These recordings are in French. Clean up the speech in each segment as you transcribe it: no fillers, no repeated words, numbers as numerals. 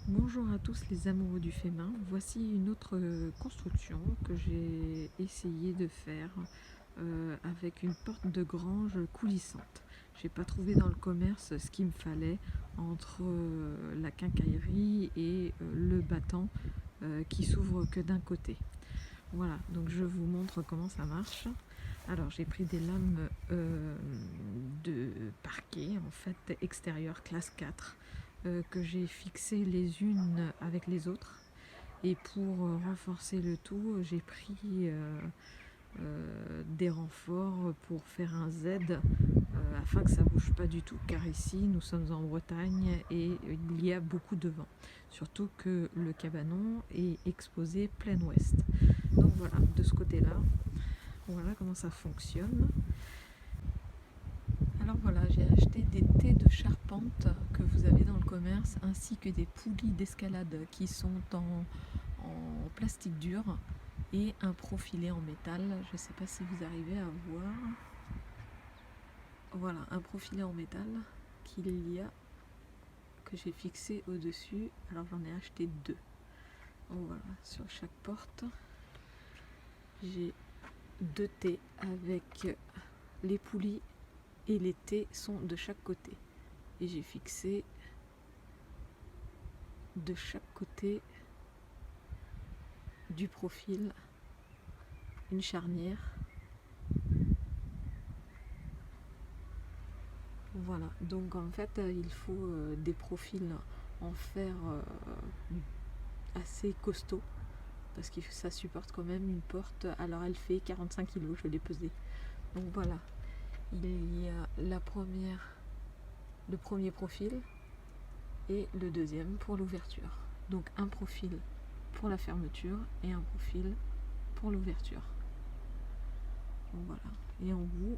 Bonjour à tous les amoureux du fait main. Voici une autre construction que j'ai essayé de faire avec une porte de grange coulissante. J'ai pas trouvé dans le commerce ce qu'il me fallait entre la quincaillerie et le battant qui s'ouvre que d'un côté. Voilà, donc je vous montre comment ça marche. Alors j'ai pris des lames de parquet en fait extérieur classe 4 que j'ai fixées les unes avec les autres, et pour renforcer le tout j'ai pris des renforts pour faire un Z afin que ça bouge pas du tout, car ici nous sommes en Bretagne et il y a beaucoup de vent, surtout que le cabanon est exposé plein ouest. Donc voilà, de ce côté là, voilà comment ça fonctionne. Alors voilà, j'ai acheté des tés de charpente que vous avez dans le commerce, ainsi que des poulies d'escalade qui sont en plastique dur et un profilé en métal. Je ne sais pas si vous arrivez à voir. Voilà, un profilé en métal qu'il y a, que j'ai fixé au-dessus. Alors j'en ai acheté deux. Donc voilà, sur chaque porte, j'ai deux tés avec les poulies, et les tés sont de chaque côté. Et j'ai fixé de chaque côté du profil une charnière. Voilà, donc en fait il faut des profils en fer assez costauds, parce que ça supporte quand même une porte. Alors elle fait 45 kg, je l'ai pesée. Donc voilà, il y a le premier profil et le deuxième pour l'ouverture. Donc un profil pour la fermeture et un profil pour l'ouverture. Donc voilà, et en bout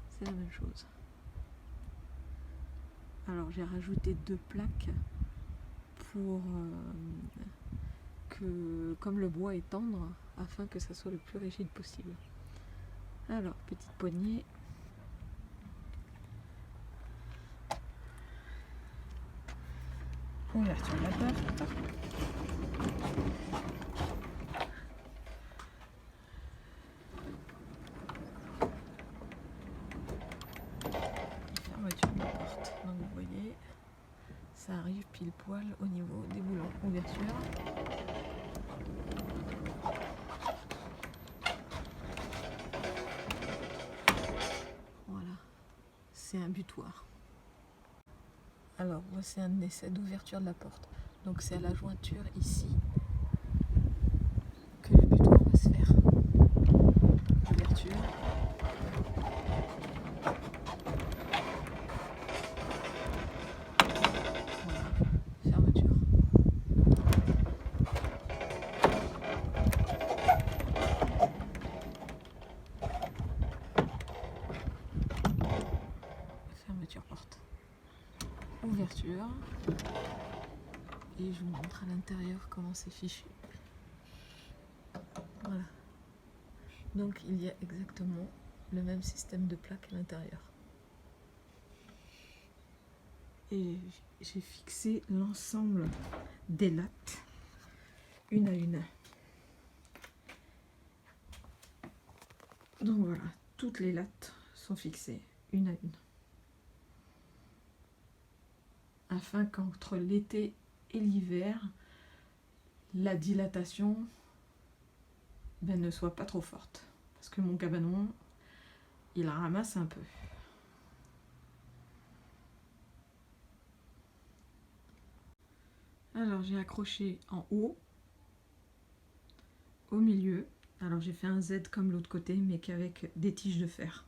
c'est la même chose. Alors j'ai rajouté deux plaques pour que, comme le bois est tendre, afin que ça soit le plus rigide possible. Alors, petite poignée. Ouverture de la porte. Fermeture de la porte. Donc vous voyez, ça arrive pile poil au niveau des boulons. Ouverture. Voilà, c'est un butoir. Alors voici un essai d'ouverture de la porte. Donc c'est à la jointure ici que le butoir va se faire. Ouverture. Voilà, fermeture. Fermeture porte. Ouverture. Et je vous montre à l'intérieur comment c'est fichu. Voilà. Donc il y a exactement le même système de plaques à l'intérieur. Et j'ai fixé l'ensemble des lattes une à une. Donc voilà, toutes les lattes sont fixées une à une, afin qu'entre l'été et l'hiver, la dilatation ne soit pas trop forte, parce que mon cabanon il ramasse un peu. Alors j'ai accroché en haut, au milieu. Alors j'ai fait un Z comme l'autre côté, mais qu'avec des tiges de fer,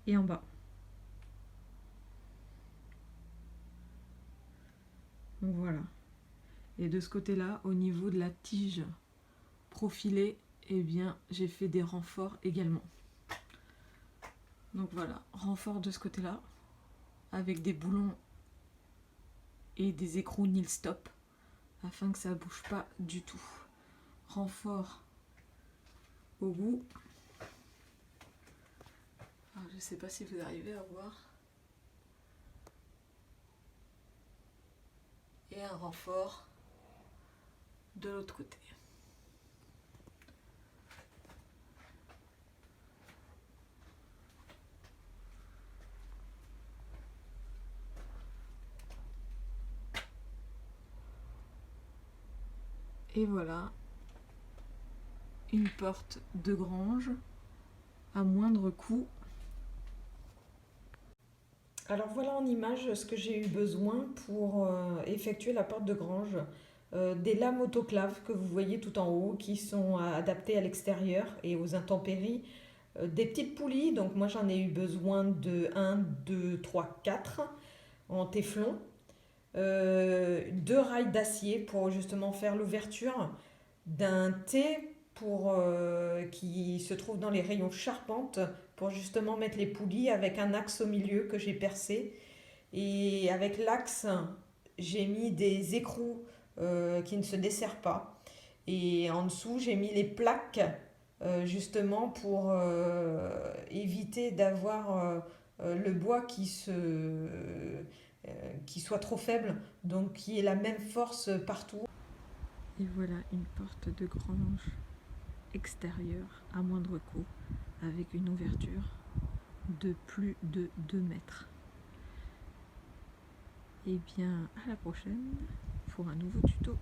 et en bas. Donc voilà. Et de ce côté-là, au niveau de la tige profilée, eh bien j'ai fait des renforts également. Donc voilà, renfort de ce côté-là, avec des boulons et des écrous nil stop, afin que ça ne bouge pas du tout. Renfort au bout. Alors, je ne sais pas si vous arrivez à voir. Et et un renfort de l'autre côté. Et voilà une porte de grange à moindre coût. Alors voilà en image ce que j'ai eu besoin pour effectuer la porte de grange. Des lames autoclaves que vous voyez tout en haut qui sont adaptées à l'extérieur et aux intempéries. Des petites poulies, donc moi j'en ai eu besoin de 1, 2, 3, 4 en téflon. 2 rails d'acier pour justement faire l'ouverture d'un T qui se trouve dans les rayons charpente pour justement mettre les poulies avec un axe au milieu que j'ai percé. Et avec l'axe, j'ai mis des écrous qui ne se desserrent pas. Et en dessous, j'ai mis les plaques justement pour éviter d'avoir le bois qui soit trop faible, donc qui ait la même force partout. Et voilà une porte de grange extérieure à moindre coût avec une ouverture de plus de 2 mètres. Et bien à la prochaine pour un nouveau tuto.